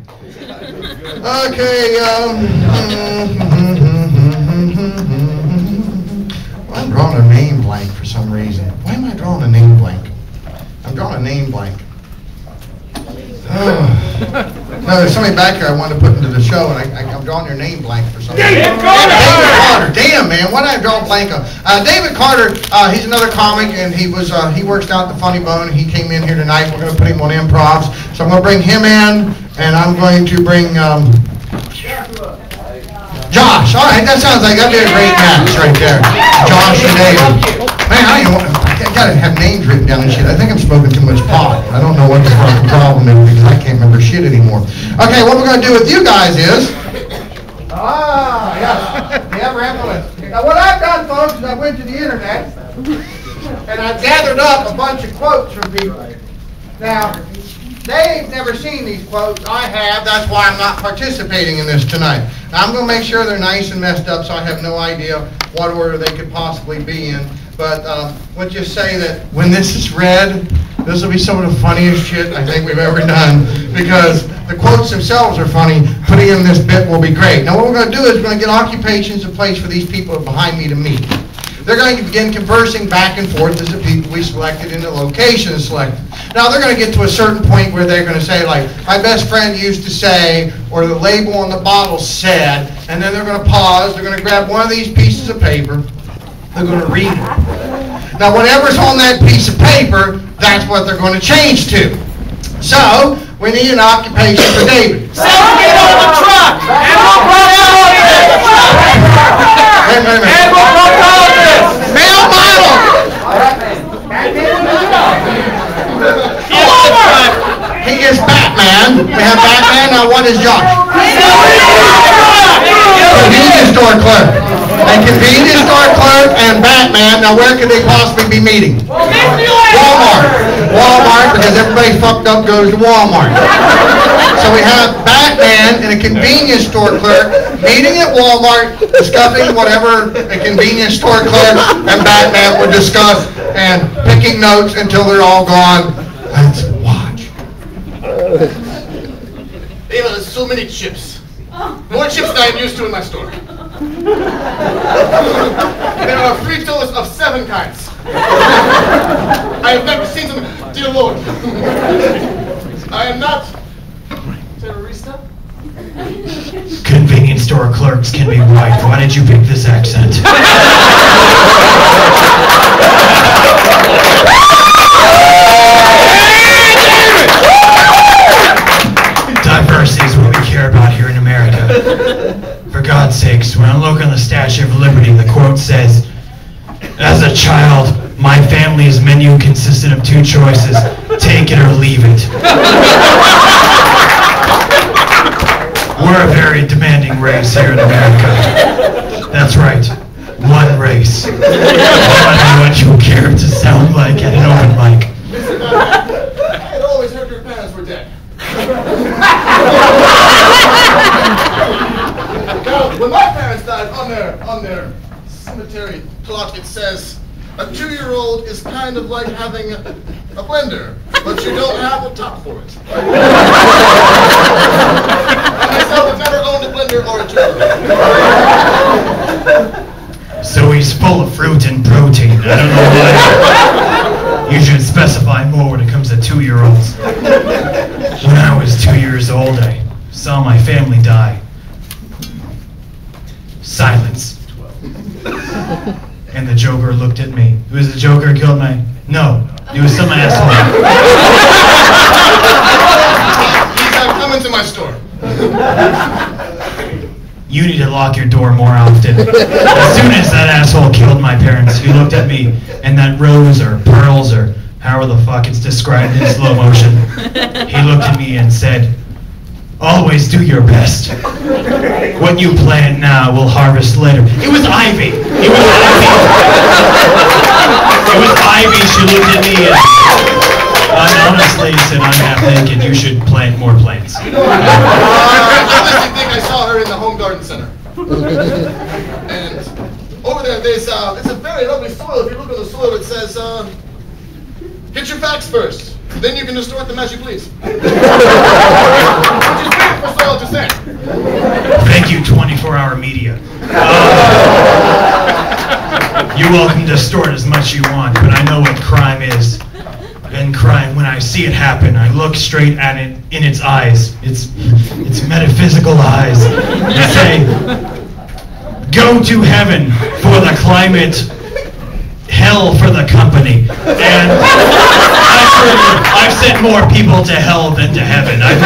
Okay, well, I'm drawing a name blank for some reason. Why am I drawing a name blank? I'm drawing a name blank. No, there's somebody back here I wanted to put into the show, and I'm drawing your name blank for some reason. David Carter! Damn, man, what did I draw a blank on? David Carter, he's another comic, and he works down at the Funny Bone. He came in here tonight. We're going to put him on improvs. So I'm going to bring him in, and I'm going to bring Josh. All right, that sounds like that'd be a great match right there. Josh and David. Man, I gotta have names written down and shit. I think I'm smoking too much pot. I don't know what the fucking problem is because I can't remember shit anymore. Okay, what we're gonna do with you guys is, yes, the Abraham. Now what I've done, folks, is I went to the internet and I've gathered up a bunch of quotes from people. Now, they've never seen these quotes. I have. That's why I'm not participating in this tonight. Now, I'm going to make sure they're nice and messed up, so I have no idea what order they could possibly be in. But we'll just say that when this is read, this will be some of the funniest shit I think we've ever done, because the quotes themselves are funny. Putting in this bit will be great. Now, what we're going to do is we're going to get occupations in place for these people behind me to meet. They're going to begin conversing back and forth as the people we selected in the location selected. Now, they're going to get to a certain point where they're going to say, like, my best friend used to say, or the label on the bottle said, and then they're going to pause. They're going to grab one of these pieces of paper. They're going to read it. Now, whatever's on that piece of paper, that's what they're going to change to. So, we need an occupation for David. Someone get on the truck! And we'll proctologist! And we'll proctologist! Male model! He is Batman. We have Batman. Now, what is Josh? Convenience store clerk. A convenience store clerk and Batman. Now, where could they possibly be meeting? Walmart. Walmart, because everybody fucked up goes to Walmart. So we have Batman and a convenience store clerk meeting at Walmart, discussing whatever a convenience store clerk and Batman would discuss and picking notes until they're all gone. Let's watch. Ava, there's so many chips. More chips than I'm used to in my store. There are free toilets of 7 kinds. I have never seen them, dear Lord. I am not terrorista. Convenience store clerks can be white. Why did you pick this accent? Diversity is what we care about here in America. For God's sakes, when I look on the Statue of Liberty, the quote says, "As a child, my family's menu consisted of 2 choices, take it or leave it." We're a very demanding race here in America. That's right, one race. What you care to sound like at an open mic. Listen, I had always heard your parents were dead. Now, when my parents died, on their cemetery clock it says, a 2-year-old is kind of like having a blender, but you don't have a top for it. I myself have never owned a blender or a 2-year-old. So he's full of fruit and protein. I don't know why. You should specify more when it comes to 2-year-olds. When I was 2 years old, I saw my family die. Silence. And the Joker looked at me. It was the Joker who killed my... No, it was some asshole. He's coming to my store. You need to lock your door more often. As soon as that asshole killed my parents, he looked at me, and that rose or pearls or however the fuck it's described in slow motion, he looked at me and said, "Always do your best. What you plant now will harvest later." It was Ivy. It was Ivy. It was Ivy. She looked at me and honestly said, "I'm half naked. You should plant more plants." I honestly think I saw her in the home garden center. And over there, there's it's a very lovely soil. If you look at the soil, it says, hit your facts first. Then you can distort them as you please. Which is very You're welcome to store it as much you want, but I know what crime is. And crime, when I see it happen, I look straight at it in its eyes, its metaphysical eyes, and say, go to heaven for the climate, hell for the company. And I've sent more people to hell than to heaven. I've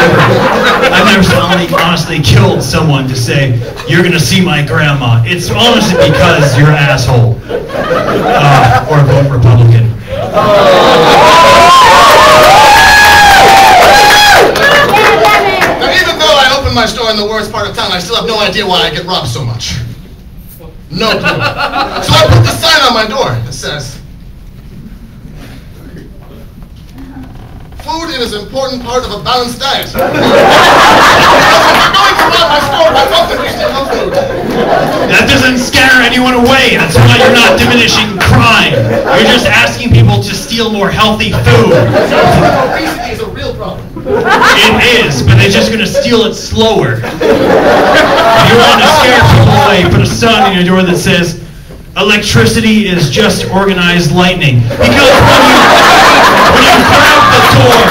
never honestly killed someone to say, you're gonna see my grandma. It's honestly because you're an asshole. Or vote Republican. Now, even though I opened my store in the worst part of town, I still have no idea why I get robbed so much. No clue. So I put this sign on my door that says, food is an important part of a balanced diet. Because if you're going to rob my store, I want them to still have food. That doesn't scare anyone away. That's why you're not diminishing crime. You're just asking people to steal more healthy food. Obesity is a real problem. It is, but they're just going to steal it slower. If you want to scare people away, put a sign on your door that says, electricity is just organized lightning. Because when you grab the door,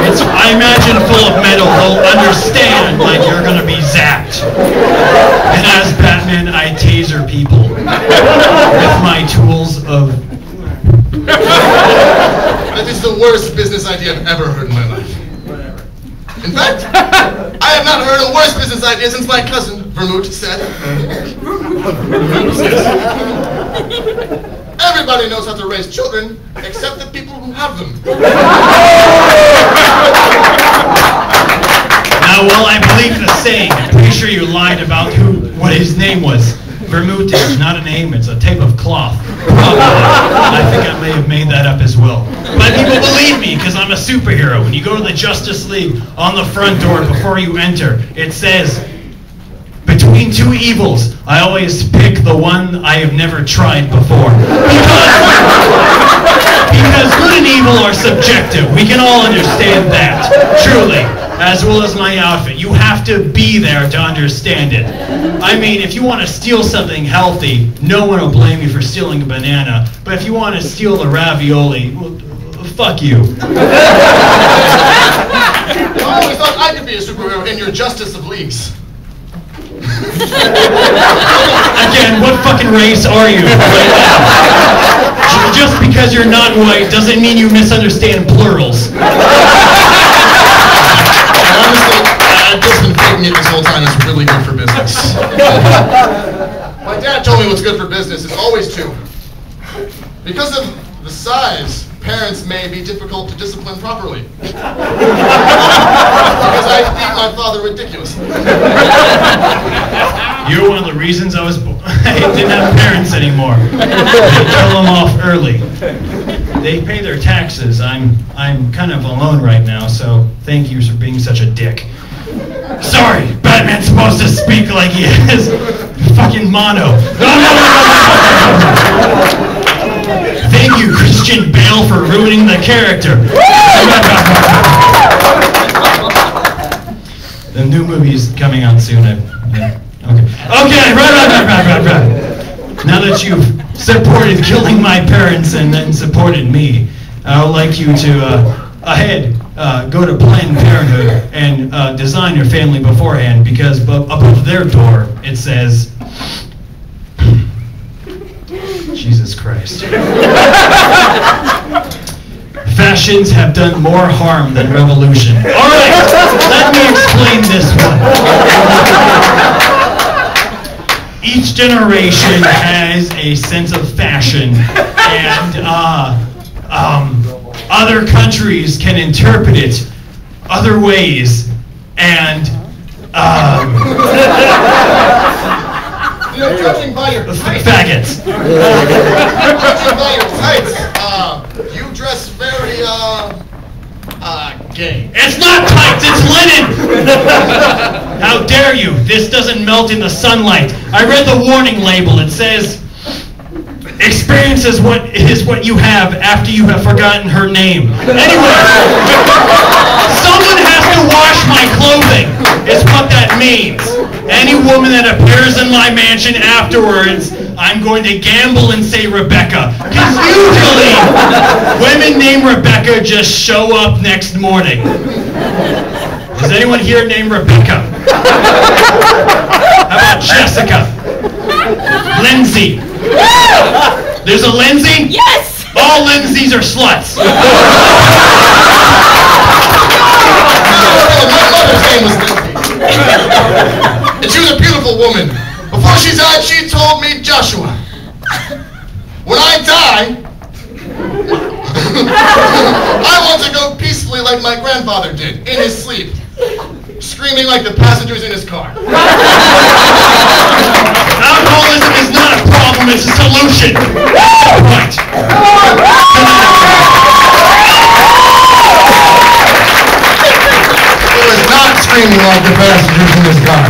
it's, I imagine, full of metal, they'll understand like you're going to be zapped. And as Batman, I taser people with my tools of... That is the worst business idea I've ever heard in my life. In fact, I have not heard a worse business idea since my cousin, Vermouth, said. Everybody knows how to raise children, except the people who have them. Now, while I believe the saying, I'm pretty sure you lied about what his name was. Vermouth is not a name, it's a type of cloth. Probably. I think I may have made that up as well. But people believe me because I'm a superhero. When you go to the Justice League, on the front door before you enter, it says, between two evils, I always pick the one I have never tried before. Because good and evil are subjective. We can all understand that, truly. As well as my outfit. You have to be there to understand it. I mean, if you want to steal something healthy, no one will blame you for stealing a banana. But if you want to steal the ravioli, well, fuck you. I always thought I could be a superhero in your Justice of Leagues. Again, what fucking race are you right now? Just because you're not white doesn't mean you misunderstand plurals. Honestly, I've just been thinking it this whole time. It's really good for business. My dad told me what's good for business is always two. Because of the size, parents may be difficult to discipline properly. Because I think my father ridiculously. You're one of the reasons I was born. I didn't have parents anymore. They kill them off early. They pay their taxes. I'm kind of alone right now, so thank you for being such a dick. Sorry, Batman's supposed to speak like he is. Fucking mono. Thank you, Christian Bale, for ruining the character. The new movie's coming out soon. Okay, right. Now that you've supported killing my parents and then supported me, I would like you to, go to Planned Parenthood and design your family beforehand, because above their door it says, Jesus Christ. Fashions have done more harm than revolution. All right, let me explain this one. Each generation has a sense of fashion, and other countries can interpret it other ways, and judging by your tights. Faggots. Judging by your tights, you dress very, gay. It's not tights, it's linen! How dare you? This doesn't melt in the sunlight. I read the warning label. It says, experience is what you have after you have forgotten her name. Anyway, someone has to wash my clothing, is what that means. any woman that appears in my mansion afterwards, I'm going to gamble and say Rebecca. Because usually, women named Rebecca just show up next morning. Is anyone here named Rebecca? How about Jessica? Lindsay? There's a Lindsay? Yes! All Lindsays are sluts. My mother's name was Lindsay. And she was a beautiful woman. Before she died, she told me, Joshua, when I die, I want to go peacefully like my grandfather did, in his sleep, screaming like the passengers in his car. Alcoholism is not a problem, it's a solution. Right. It was not screaming like the passengers in his car.